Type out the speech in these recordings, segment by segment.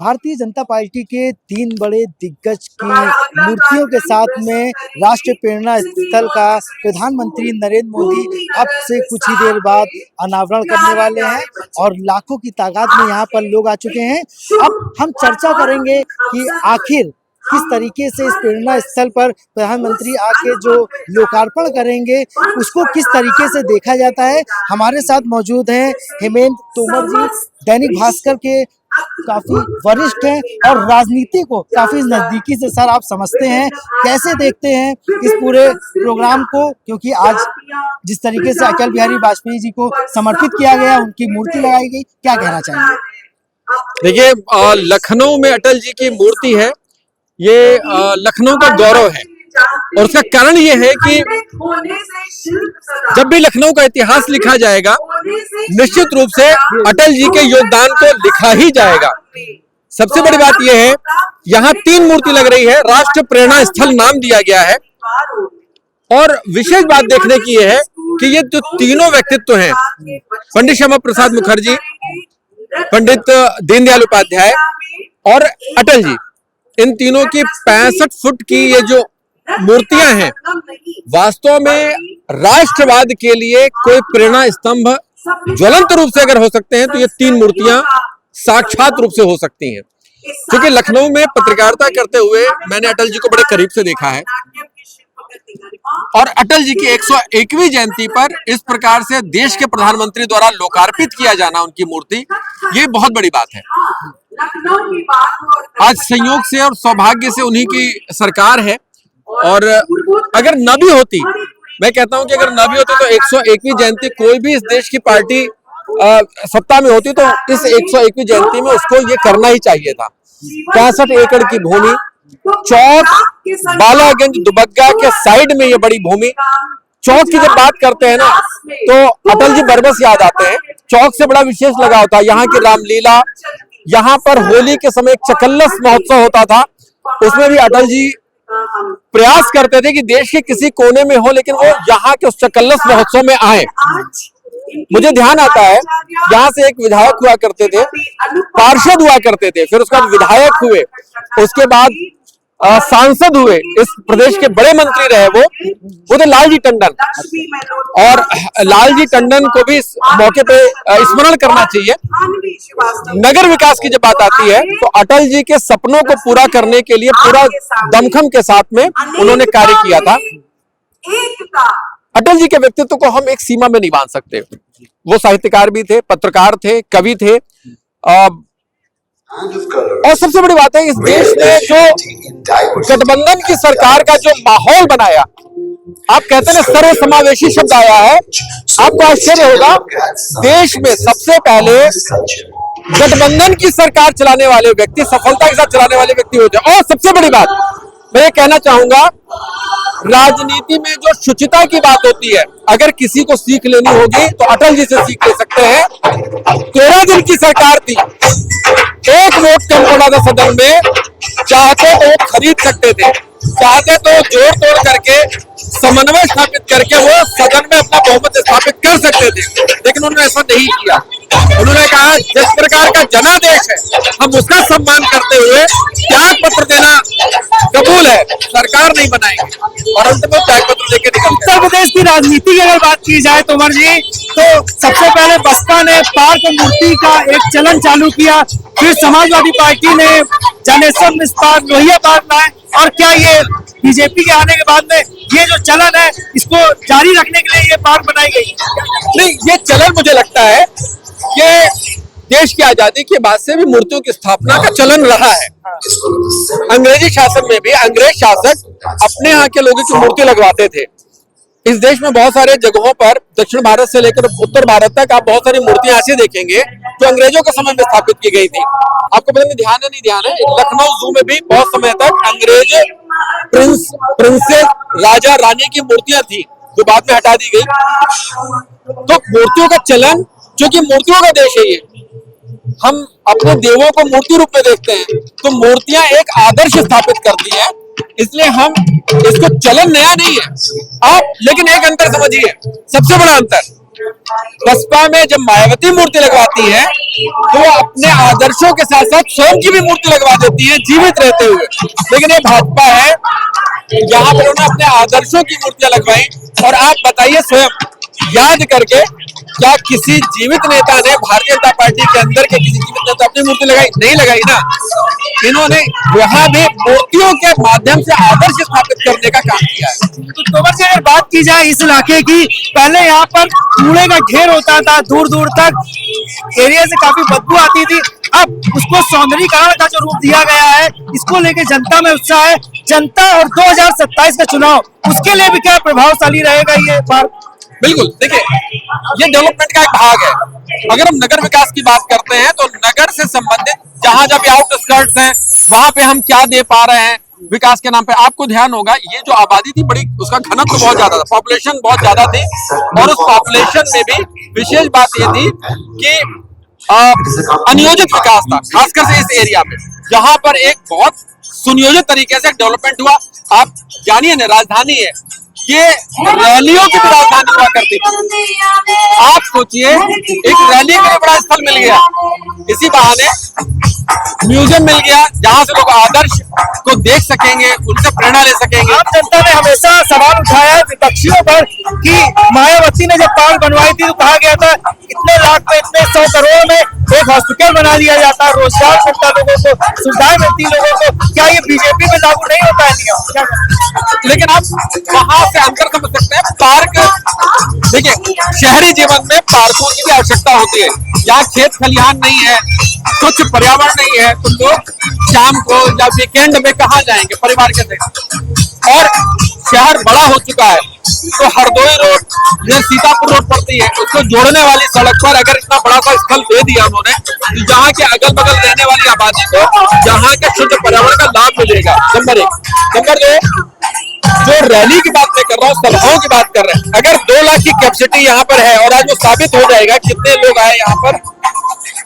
Bharatiya Janata party के 3 बड़े दिग्गज की मूर्तियों के साथ में राष्ट्रीय प्रेरणा स्थल का प्रधानमंत्री नरेंद्र मोदी अब से कुछ ही देर बाद अनावरण करने वाले हैं और लाखों की तादाद में यहाँ पर लोग आ चुके हैं। अब हम चर्चा करेंगे कि आखिर किस तरीके से इस प्रेरणा स्थल पर प्रधानमंत्री आके जो लोकार्पण करेंगे उसको किस तरीके से देखा जाता है। हमारे साथ मौजूद हैं हेमंत तोमर जी, दैनिक भास्कर के काफी वरिष्ठ हैं और राजनीति को काफी नजदीकी से सर आप समझते हैं, कैसे देखते हैं इस पूरे प्रोग्राम को, क्योंकि आज जिस तरीके से अटल बिहारी वाजपेयी जी को समर्पित किया गया, उनकी मूर्ति लगाई गई, क्या कहना चाहेंगे? देखिए, लखनऊ में अटल जी की मूर्ति है, ये लखनऊ का गौरव है और उसका कारण ये है कि जब भी लखनऊ का इतिहास लिखा जाएगा निश्चित रूप से अटल जी के योगदान को लिखा ही जाएगा। सबसे बड़ी बात यह है, यहाँ 3 मूर्ति लग रही है, राष्ट्रीय प्रेरणा स्थल नाम दिया गया है और विशेष बात देखने की यह है कि ये जो तीनों व्यक्तित्व हैं, पंडित श्यामा प्रसाद मुखर्जी, पंडित दीनदयाल उपाध्याय और अटल जी, इन तीनों की 65 फुट की ये जो मूर्तियां हैं, वास्तव में राष्ट्रवाद के लिए कोई प्रेरणा स्तंभ ज्वलंत रूप से अगर हो सकते हैं तो ये 3 मूर्तियां साक्षात रूप से हो सकती हैं। क्योंकि लखनऊ में पत्रकारिता करते हुए मैंने अटल जी को बड़े करीब से देखा है और अटल जी की 101वीं जयंती पर इस प्रकार से देश के प्रधानमंत्री द्वारा लोकार्पित किया जाना उनकी मूर्ति, ये बहुत बड़ी बात है। आज संयोग से और सौभाग्य से उन्हीं की सरकार है और अगर न भी होती, मैं कहता हूं कि अगर न भी होती तो 101वीं जयंती कोई भी इस देश की पार्टी सत्ता में होती तो इस 101वीं जयंती में उसको ये करना ही चाहिए था। 65 एकड़ की भूमि, चौक बालागंज दुबग्गा के साइड में ये बड़ी भूमि, चौक की जब बात करते हैं ना तो अटल जी बरबस याद आते हैं। चौक से बड़ा विशेष लगा होता है यहाँ की रामलीला, यहाँ पर होली के समय एक चकल्लस महोत्सव होता था, उसमें भी अटल जी प्रयास करते थे कि देश के किसी कोने में हो लेकिन वो यहाँ के उस चकल्लस महोत्सव में आए। मुझे ध्यान आता है, यहाँ से एक विधायक हुआ करते थे, पार्षद हुआ करते थे, फिर उसके बाद विधायक हुए, उसके बाद सांसद हुए, इस प्रदेश के बड़े मंत्री रहे वो थे लालजी टंडन। और लालजी टंडन को भी इस मौके पे स्मरण करना चाहिए। नगर विकास की जब बात आती है तो अटल जी के सपनों को पूरा करने के लिए पूरा दमखम के साथ में उन्होंने कार्य किया था। अटल जी के व्यक्तित्व को हम एक सीमा में नहीं बांध सकते। वो साहित्यकार भी थे, पत्रकार थे, कवि थे और सबसे बड़ी बात है, इस देश ने जो गठबंधन की सरकार का जो माहौल बनाया, आप कहते हैं सर्व समावेशी शब्द आया है, आपको आश्चर्य होगा, देश में सबसे पहले गठबंधन की सरकार चलाने वाले व्यक्ति, सफलता के साथ चलाने वाले व्यक्ति होते हैं। और सबसे बड़ी बात मैं ये कहना चाहूंगा, राजनीति में जो शुचिता की बात होती है, अगर किसी को सीख लेनी होगी तो अटल जी से सीख ले सकते हैं। 13 दिन की सरकार थी, 1 वोट कम पड़ा था सदन में, चाहते तो खरीद सकते थे, चाहते तो जोड़ तोड़ करके समन्वय स्थापित करके वो सदन में अपना बहुमत स्थापित कर सकते थे, लेकिन उन्होंने ऐसा नहीं किया। उन्होंने कहा जिस प्रकार का जनादेश है हम उसका सम्मान करते हुए त्याग पत्र देना कबूल है, सरकार नहीं बनाएंगे और अंत में त्याग पत्र लेके निकल। उत्तर प्रदेश की राजनीति की अगर बात की जाए तोमर जी, तो सबसे पहले बसपा ने पार्क मूर्ति का एक चलन चालू किया, फिर समाजवादी पार्टी ने जनेश्वर मिस्पात लोहिया पार्क बनाए और क्या ये बीजेपी के आने के बाद में ये जो चलन है इसको जारी रखने के लिए ये पार्क बनाई गई? नहीं, ये चलन मुझे लगता है ये देश की आजादी के बाद से भी मूर्तियों की स्थापना का चलन रहा है। अंग्रेजी शासन में भी अंग्रेज शासक अपने यहाँ के लोगों की मूर्ति लगवाते थे। इस देश में बहुत सारे जगहों पर दक्षिण भारत से लेकर उत्तर भारत तक आप बहुत सारी मूर्तियां ऐसी देखेंगे जो अंग्रेजों के समय में स्थापित की गई थी। आपको पता नहीं ध्यान है नहीं ध्यान है, लखनऊ जू में भी बहुत समय तक अंग्रेज प्रिंसेस, राजा रानी की मूर्तियां थी जो बाद में हटा दी गई। तो मूर्तियों का चलन, क्योंकि मूर्तियों का देश है ये, हम अपने देवों को मूर्ति रूप में देखते हैं, तो मूर्तियां एक आदर्श स्थापित करती हैं, इसलिए हम इसको चलन नया नहीं है आप। लेकिन एक अंतर समझिए, सबसे बड़ा अंतर, बसपा में जब मायावती मूर्ति लगवाती है तो वो अपने आदर्शों के साथ साथ स्वयं की भी मूर्ति लगवा देती है जीवित रहते हुए। लेकिन ये भाजपा है, यहाँ पर उन्होंने अपने आदर्शों की मूर्तियां लगवाई। और आप बताइए स्वयं याद करके, क्या किसी जीवित नेता ने भारतीय जनता पार्टी के अंदर के किसी जीवित नेता अपनी मूर्ति लगाई? नहीं लगाई ना। इन्होंने वहां भी मूर्तियों के माध्यम से आदर्श स्थापित करने का काम किया है। तो तोमर से अगर बात की जाए इस इलाके की, पहले यहाँ पर कूड़े का ढेर होता था, दूर दूर तक एरिया से काफी बदबू आती थी। अब उसको सौंदर्यीकरण का जो रूप दिया गया है, इसको लेके जनता में उत्साह है। जनता और 2027 का चुनाव, उसके लिए भी क्या प्रभावशाली रहेगा ये बात? बिल्कुल, देखिए ये डेवलपमेंट का एक भाग है। अगर हम नगर विकास की बात करते हैं तो नगर से संबंधित जहां जब आउटस्कर्ट्स हैं वहां पे हम क्या दे पा रहे हैं विकास के नाम पे। आपको ध्यान होगा ये जो आबादी थी बड़ी, उसका घनत्व बहुत ज्यादा था, पॉपुलेशन बहुत ज्यादा थी। और उस पॉपुलेशन में भी विशेष बात ये थी कि अनियोजित विकास था, खासकर से इस एरिया में, जहां पर एक बहुत सुनियोजित तरीके से डेवलपमेंट हुआ। आप जानिए ना, राजधानी है, ये रैलियों की भी राजधानी हुआ करती थी। आप सोचिए एक रैली के लिए बड़ा स्थल मिल गया, इसी बहाने म्यूजियम मिल गया जहां से लोग आदर्श को देख सकेंगे, उनसे प्रेरणा ले सकेंगे। आम जनता ने हमेशा सवाल उठाया विपक्षियों पर कि मायावती ने जब पार्क बनवाई थी तो कहा गया था इतने लाख में, इतने 100 करोड़ में एक हॉस्पिटल बना दिया जाता, रोजगार मिलता लोगों को, सुविधाएं मिलती लोगों को। क्या ये बीजेपी में लागू नहीं होता है नियम? लेकिन आप वहां से अंतर समझ सकते हैं। पार्क देखिए, शहरी जीवन में पार्कों की भी आवश्यकता होती है। यहाँ खेत खलिहान नहीं है, कुछ पर्यावरण नहीं है, तो लोग शाम को या वीकेंड में कहाँ जाएंगे परिवार के साथ। और शहर बड़ा हो चुका है, तो हरदोई रोड या सीतापुर रोड पड़ती है, उसको जोड़ने वाली सड़क पर अगर इतना बड़ा सा स्थल दे दिया उन्होंने, तो जहाँ के अगल बगल रहने वाली आबादी को जहाँ के शुद्ध पर्यावरण का लाभ मिलेगा। नंबर एक। नंबर दो, जो रैली की बात मैं कर रहा हूँ, सभाओं की बात कर रहे हैं, अगर 2 लाख की कैपेसिटी यहाँ पर है और आज वो साबित हो जाएगा कितने लोग आए यहाँ पर,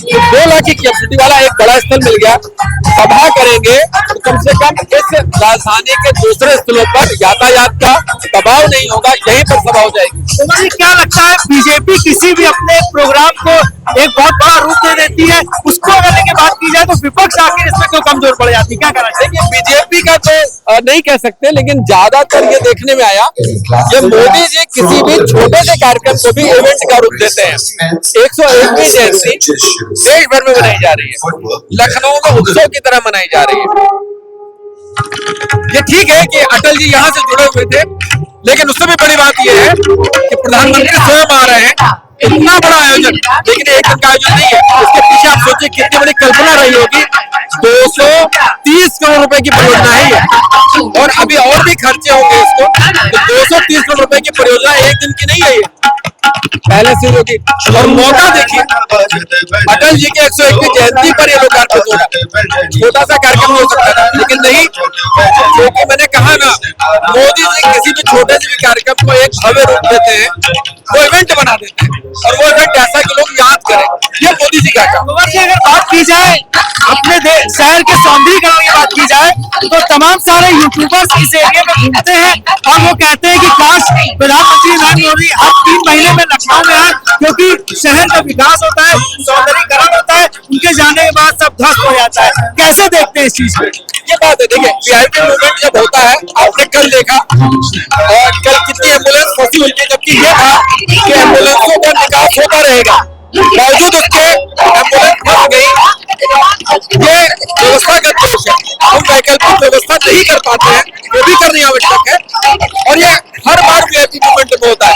2 लाख की कैपेसिटी वाला एक बड़ा स्थल मिल गया, सभा करेंगे तो कम से कम इस राजधानी के दूसरे स्थलों पर यातायात का दबाव नहीं होगा, यहीं पर सभा हो जाएगी। तो मुझे क्या लगता है बीजेपी किसी भी अपने प्रोग्राम को एक बहुत बड़ा रूप दे देती है, उसको अगर लेके बात की जाए तो विपक्ष आखिर इसमें क्यों कमजोर पड़ जाती है? क्या करना चाहिए? बीजेपी का तो नहीं कह सकते, लेकिन ज्यादातर ये देखने में आया कि मोदी जी किसी भी छोटे से कार्यक्रम को भी इवेंट का रूप देते हैं। 101वीं जयंती देश भर में मनाई जा रही है, लखनऊ में उत्सव की तरह मनाई जा रही है। ये ठीक है कि अटल जी यहाँ से जुड़े हुए थे, लेकिन उससे भी बड़ी बात यह है कि प्रधानमंत्री स्वयं आ रहे हैं। इतना बड़ा आयोजन, लेकिन एक दिन का आयोजन नहीं है, उसके पीछे आप सोचिए कितनी बड़ी कल्पना रही होगी। 230 करोड़ रुपए की परियोजना है ये, और अभी और भी खर्चे होंगे इसको। तो 230 करोड़ रुपए की परियोजना एक दिन की नहीं है ये, पहले से होगी। और मौका देखिए, अटल जी के 101वीं जयंती पर ये लोकार्पण होगा। छोटा सा कार्यक्रम हो सकता था, लेकिन नहीं, क्योंकि मैंने कहा ना, मोदी जी किसी भी छोटे से भी कार्यक्रम को एक भव्य रूप देते हैं, वो इवेंट बना देते हैं, और वो इवेंट ऐसा कि लोग याद करें। ये मोदी जी का काम। अगर बात की जाए अपने शहर के सौंदर्यीकरण की बात की जाए तो तमाम सारे यूट्यूबर्स इस एरिया में घूमते हैं और वो कहते हैं कि काश प्रधानमंत्री नरेंद्र मोदी अब 3 महीने में लखनऊ में आए, क्योंकि शहर का विकास होता है, सौंदर्यीकरण होता है, उनके जाने के बाद सब ध्वस्त हो जाता है। कैसे देखते हैं इस चीज को? ये बात है, देखिए वीआईपी मूवमेंट जब होता है, आपने कल देखा और कल कितनी एम्बुलेंस फंसी हुई थी, जबकि ये था कि एम्बुलेंसों का निकास होता रहेगा, बावजूद उसके एम्बुलेंस फंस गई। ये व्यवस्थागत दोष है, हम वैकल्पिक व्यवस्था नहीं कर पाते हैं, वो भी करनी आवश्यक है। और ये हर बार वीआईपी मूवमेंट में होता है।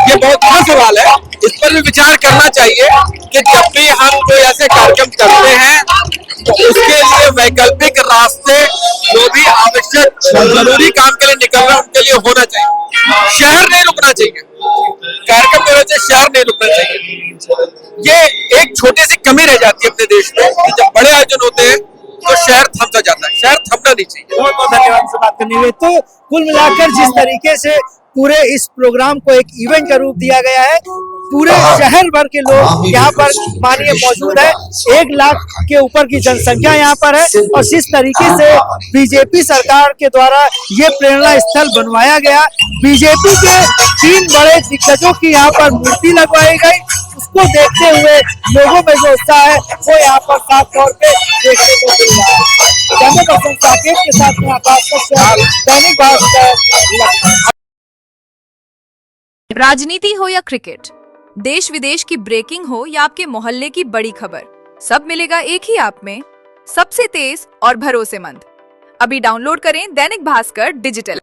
ये बहुत बड़ा सवाल है, इस पर भी विचार करना चाहिए कि जब भी हम कोई ऐसे कार्यक्रम करते हैं तो उसके लिए वैकल्पिक रास्ते जो भी आवश्यक जरूरी काम के लिए निकल रहे हैं उनके लिए होना चाहिए। शहर नहीं रुकना चाहिए, कार्यक्रम की वजह से शहर नहीं रुकना चाहिए। ये एक छोटी सी कमी रह जाती है अपने देश में कि जब बड़े आयोजन होते हैं तो शहर थम सा जाता है, शहर थमना नहीं चाहिए। बहुत बहुत धन्यवाद से बात करने के लिए। तो कुल मिलाकर जिस तरीके से पूरे इस प्रोग्राम को एक इवेंट का रूप दिया गया है, पूरे शहर भर के लोग यहाँ पर मानिए मौजूद है, 1 लाख के ऊपर की जनसंख्या यहाँ पर है। और जिस तरीके से बीजेपी सरकार के द्वारा ये प्रेरणा स्थल बनवाया गया, बीजेपी के 3 बड़े दिग्गजों की यहाँ पर मूर्ति लगवाई गई, उसको जिसको देखते हुए लोगों में जो उत्साह है वो यहाँ पर साफ तौर पे देखने को मिल रहा है। कैमरा पर्सन साकेत के साथ में आकाश कश्यप, दैनिक भास्कर। राजनीति हो या क्रिकेट, देश विदेश की ब्रेकिंग हो या आपके मोहल्ले की बड़ी खबर, सब मिलेगा एक ही ऐप में, सबसे तेज और भरोसेमंद। अभी डाउनलोड करें दैनिक भास्कर डिजिटल।